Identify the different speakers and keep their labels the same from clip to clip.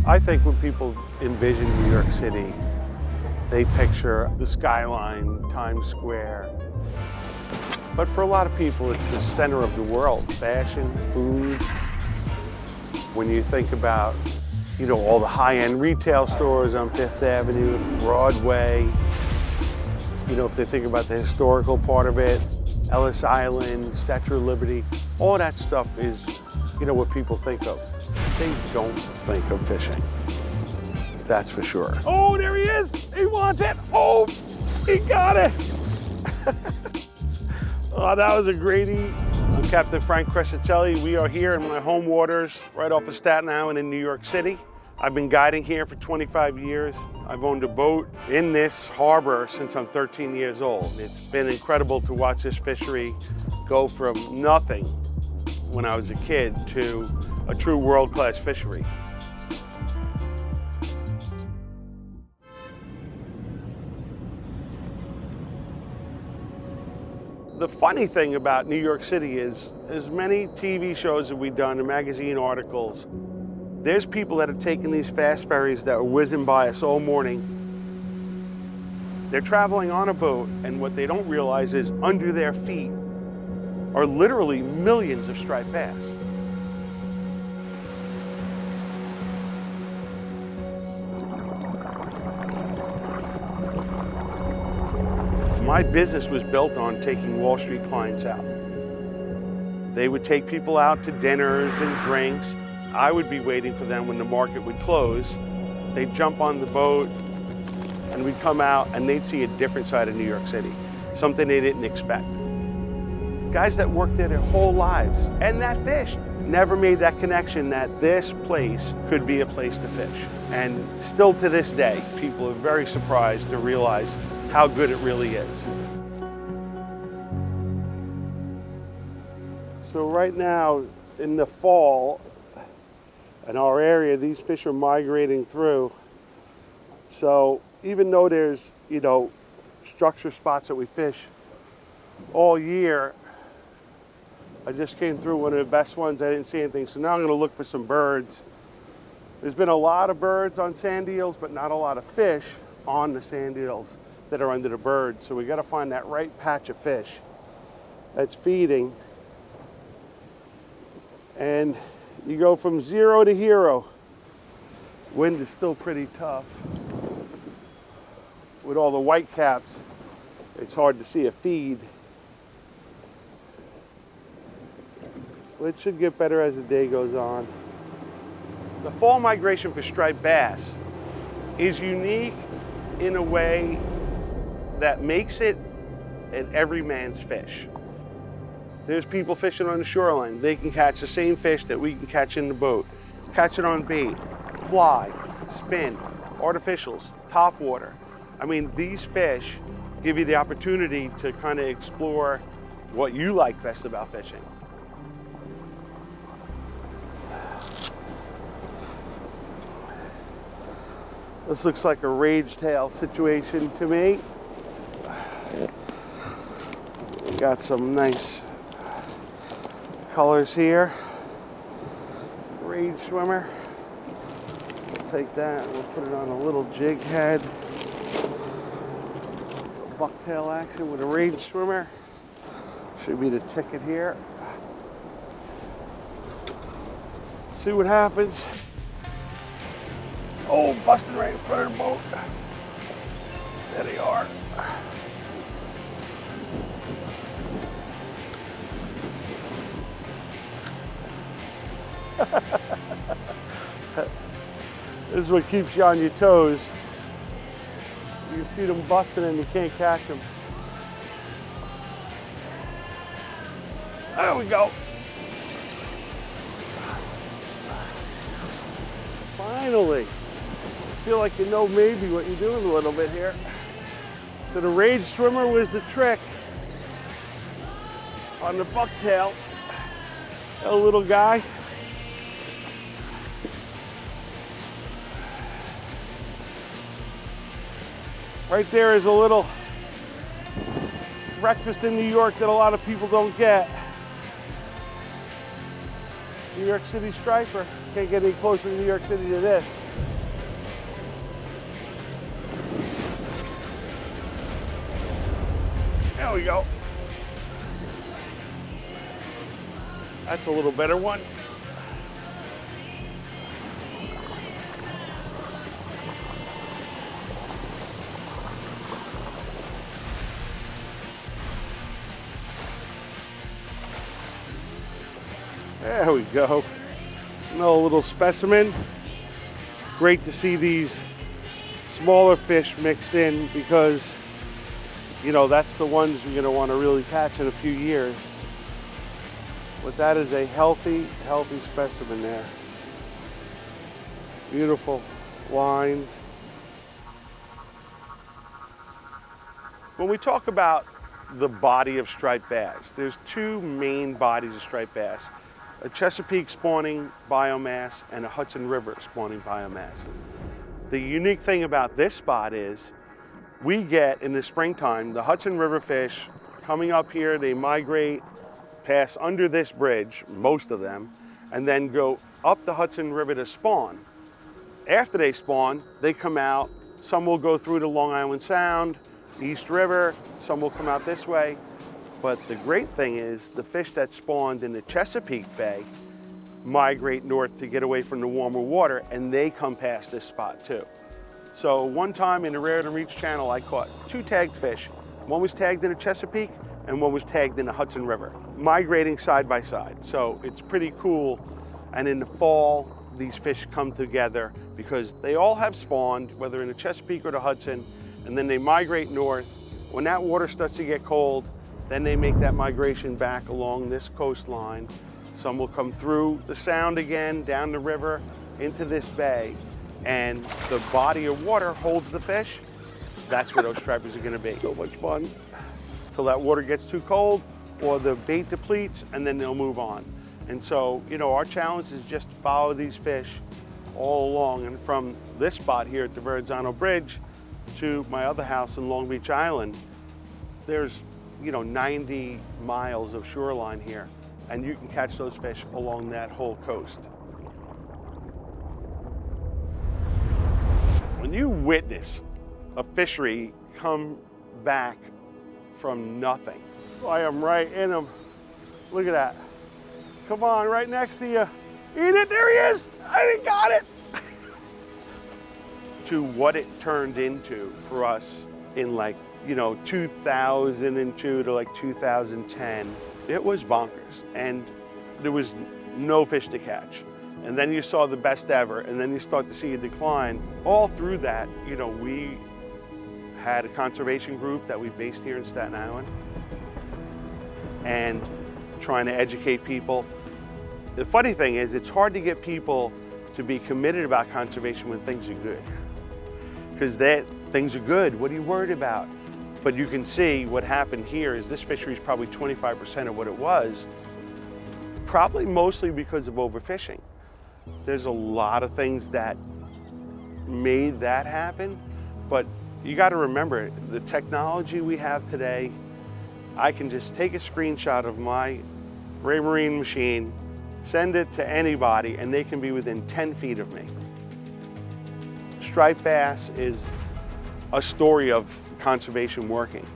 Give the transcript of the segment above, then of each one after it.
Speaker 1: I think when people envision New York City, they picture the Skyline, Times Square. But for a lot of people, it's the center of the world. Fashion, food. When you think about, all the high-end retail stores on Fifth Avenue, Broadway, if they think about the historical part of it, Ellis Island, Statue of Liberty, all that stuff is, what people think of. They don't think of fishing. That's for sure. Oh, there he is. He wants it. Oh, he got it. Oh, that was a great eat. I'm Captain Frank Crescitelli. We are here in my home waters, right off of Staten Island in New York City. I've been guiding here for 25 years. I've owned a boat in this harbor since I'm 13 years old. It's been incredible to watch this fishery go from nothing when I was a kid to a true world-class fishery. The funny thing about New York City is, as many TV shows that we've done and magazine articles, there's people that have taken these fast ferries that were whizzing by us all morning. They're traveling on a boat, and what they don't realize is under their feet are literally millions of striped bass. My business was built on taking Wall Street clients out. They would take people out to dinners and drinks. I would be waiting for them when the market would close. They'd jump on the boat and we'd come out and they'd see a different side of New York City, something they didn't expect. Guys that worked there their whole lives and that fished never made that connection that this place could be a place to fish. And still to this day, people are very surprised to realize how good it really is. So right now in the fall, in our area, these fish are migrating through. So even though there's, structure spots that we fish all year, I just came through one of the best ones. I didn't see anything, so now I'm gonna look for some birds. There's been a lot of birds on sand eels, but not a lot of fish on the sand eels that are under the birds. So we gotta find that right patch of fish that's feeding. And you go from 0 to hero. Wind is still pretty tough. With all the white caps, it's hard to see a feed. But it should get better as the day goes on. The fall migration for striped bass is unique in a way that makes it an everyman's fish. There's people fishing on the shoreline. They can catch the same fish that we can catch in the boat. Catch it on bait, fly, spin, artificials, top water. I mean, these fish give you the opportunity to kind of explore what you like best about fishing. This looks like a rage tail situation to me. We got some nice colors here. Rage swimmer. We'll take that and we'll put it on a little jig head. Bucktail action with a rage swimmer. Should be the ticket here. See what happens. Oh, busting right in front of the boat. There they are. This is what keeps you on your toes. You can see them busting and you can't catch them. There we go. Finally. I feel like you know maybe what you're doing a little bit here. So the rage swimmer was the trick on the bucktail. That little guy. Right there is a little breakfast in New York that a lot of people don't get. New York City striper. Can't get any closer to New York City to this. There we go. That's a little better one. There we go. Another little specimen. Great to see these smaller fish mixed in because, you know, that's the ones you're going to want to really catch in a few years. But that is a healthy specimen there. Beautiful lines. When we talk about the body of striped bass, there's two main bodies of striped bass. A Chesapeake spawning biomass and a Hudson River spawning biomass. The unique thing about this spot is we get in the springtime the Hudson River fish coming up here. They migrate, pass under this bridge, most of them, and then go up the Hudson River to spawn. After they spawn, they come out. Some will go through to Long Island Sound, East River, some will come out this way. But the great thing is the fish that spawned in the Chesapeake Bay migrate north to get away from the warmer water, and they come past this spot too. So one time in the Rare to Reach channel, I caught two tagged fish. One was tagged in the Chesapeake and one was tagged in the Hudson River, migrating side by side. So it's pretty cool. And in the fall, these fish come together because they all have spawned, whether in the Chesapeake or the Hudson, and then they migrate north. When that water starts to get cold, then they make that migration back along this coastline. Some will come through the sound again, down the river, into this bay, and the body of water holds the fish. That's where those stripers are gonna be. So much fun. Till that water gets too cold or the bait depletes, and then they'll move on. And so, you know, our challenge is just to follow these fish all along. And from this spot here at the Verrazzano Bridge to my other house in Long Beach Island, there's, you know, 90 miles of shoreline here, and you can catch those fish along that whole coast. When you witness a fishery come back from nothing, I am right in them. Look at that. Come on, right next to you. Eat it, there he is. I got it. To what it turned into for us in, like, you know, 2002 to like 2010, it was bonkers. And there was no fish to catch. And then you saw the best ever, and then you start to see a decline. All through that, you know, we had a conservation group that we based here in Staten Island and trying to educate people. The funny thing is, it's hard to get people to be committed about conservation when things are good. Because things are good, what are you worried about? But you can see what happened here is this fishery is probably 25% of what it was, probably mostly because of overfishing. There's a lot of things that made that happen, but you got to remember the technology we have today. I can just take a screenshot of my Raymarine machine, send it to anybody, and they can be within 10 feet of me. Striped bass is a story of conservation working.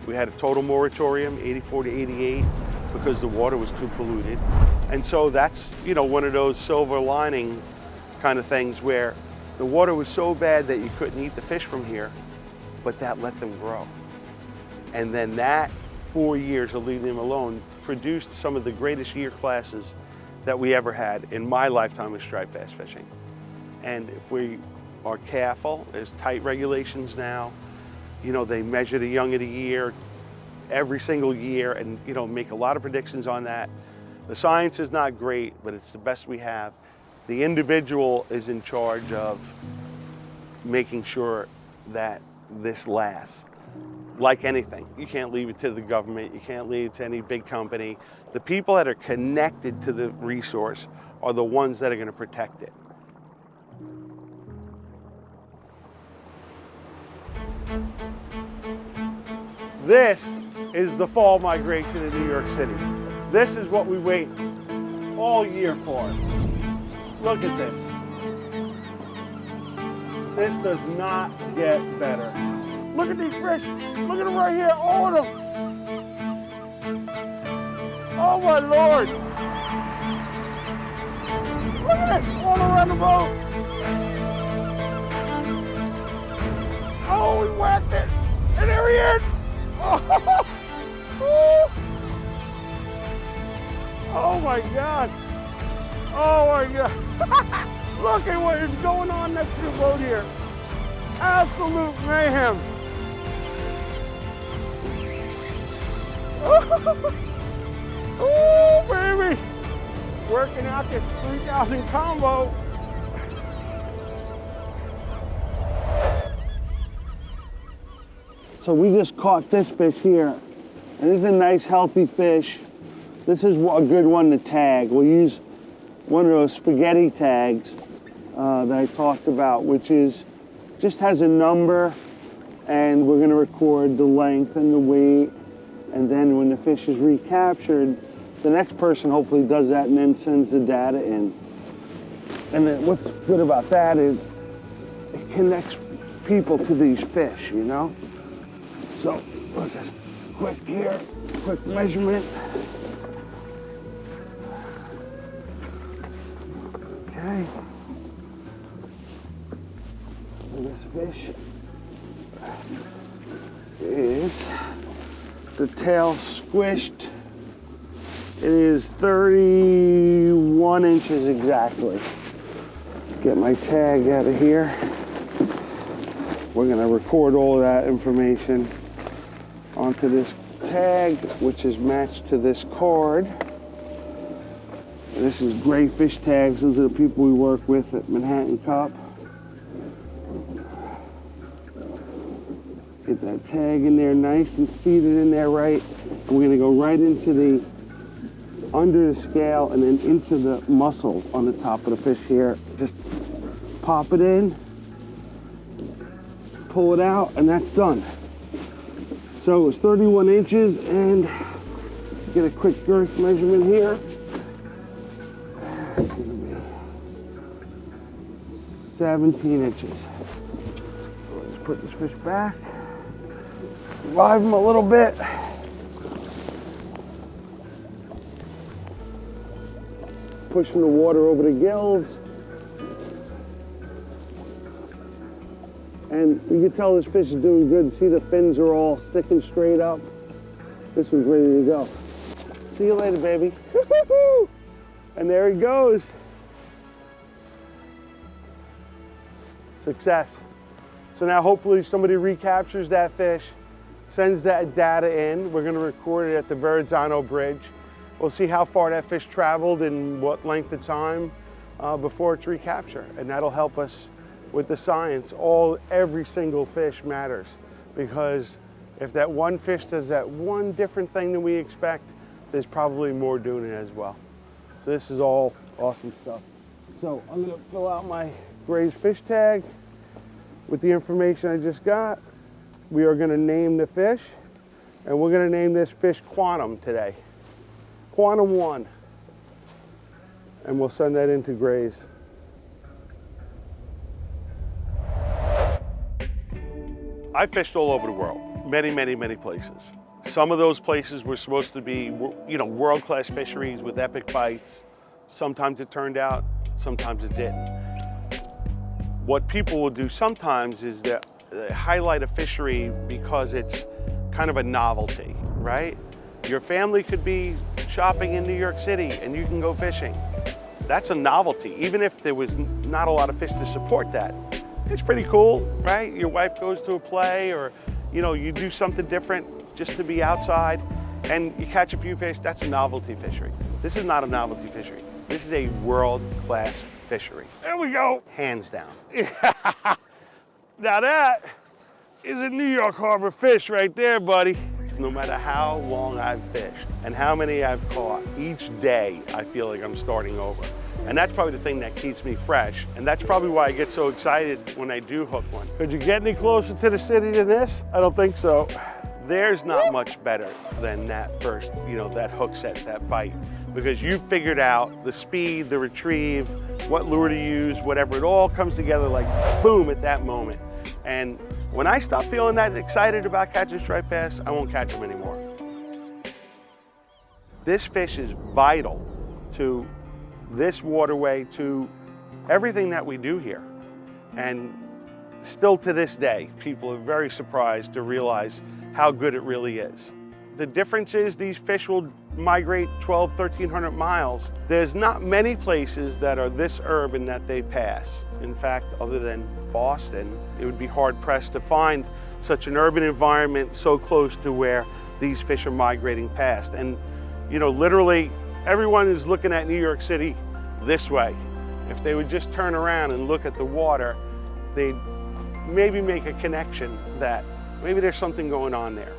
Speaker 1: We had a total moratorium, 84 to 88, because the water was too polluted. And so that's, you know, one of those silver lining kind of things where the water was so bad that you couldn't eat the fish from here, but that let them grow. And then that 4 years of leaving them alone produced some of the greatest year classes that we ever had in my lifetime of striped bass fishing. And if we are careful, there's tight regulations now. You know, they measure the young of the year every single year and, you know, make a lot of predictions on that. The science is not great, but it's the best we have. The individual is in charge of making sure that this lasts. Like anything, you can't leave it to the government, you can't leave it to any big company. The people that are connected to the resource are the ones that are going to protect it. This is the fall migration in New York City. This is what we wait all year for. Look at this. This does not get better. Look at these fish. Look at them right here, all of them. Oh my Lord! Look at it, all around the boat. Oh, we whacked it, and there he is. Oh, oh my God. Oh my God. Look at what is going on next to the boat here. Absolute mayhem. Oh, baby. Working out this 3,000 combo. So we just caught this fish here. And this is a nice healthy fish. This is a good one to tag. We'll use one of those spaghetti tags that I talked about, which is just has a number, and we're going to record the length and the weight, and then when the fish is recaptured, the next person hopefully does that and then sends the data in. And then what's good about that is it connects people to these fish, you know? So let's just quick here, quick measurement. Okay. So this fish is the tail squished. It is 31 inches exactly. Get my tag out of here. We're gonna record all of that information onto this tag, which is matched to this card. And this is gray fish tags. Those are the people we work with at Manhattan Cup. Get that tag in there nice and seated in there right. And we're gonna go right into the, under the scale and then into the muscle on the top of the fish here. Just pop it in, pull it out, and that's done. So it's 31 inches, and get a quick girth measurement here. It's gonna be 17 inches. So let's put this fish back, revive him a little bit. Pushing the water over the gills. And you can tell this fish is doing good. See, the fins are all sticking straight up. This one's ready to go. See you later, baby. And there he goes. Success. So now hopefully somebody recaptures that fish, sends that data in. We're gonna record it at the Verrazzano Bridge. We'll see how far that fish traveled and what length of time before its recapture. And that'll help us with the science. Every single fish matters, because if that one fish does that one different thing than we expect, there's probably more doing it as well. So this is all awesome stuff. So I'm gonna fill out my Gray's fish tag with the information I just got. We are gonna name the fish, and we're gonna name this fish Quantum today. Quantum 1. And we'll send that into Gray's. I fished all over the world, many, many, many places. Some of those places were supposed to be, you know, world-class fisheries with epic bites. Sometimes it turned out, sometimes it didn't. What people will do sometimes is that they highlight a fishery because it's kind of a novelty, right? Your family could be shopping in New York City and you can go fishing. That's a novelty, even if there was not a lot of fish to support that. It's pretty cool, right? Your wife goes to a play, or you know, you do something different just to be outside and you catch a few fish. That's a novelty fishery. This is not a novelty fishery. This is a world-class fishery. There we go, hands down. Now that is a New York Harbor fish right there, buddy. No matter how long I've fished and how many I've caught, each day I feel like I'm starting over. And that's probably the thing that keeps me fresh. And that's probably why I get so excited when I do hook one. Could you get any closer to the city than this? I don't think so. There's not much better than that first, you know, that hook set, that bite. Because you figured out the speed, the retrieve, what lure to use, whatever. It all comes together like boom at that moment. And when I stop feeling that excited about catching striped bass, I won't catch them anymore. This fish is vital to this waterway, to everything that we do here. And still to this day, people are very surprised to realize how good it really is. The difference is these fish will migrate 1,300 miles. There's not many places that are this urban that they pass. In fact, other than Boston, it would be hard pressed to find such an urban environment so close to where these fish are migrating past. And you know, literally everyone is looking at New York City this way. If they would just turn around and look at the water, they'd maybe make a connection that maybe there's something going on there.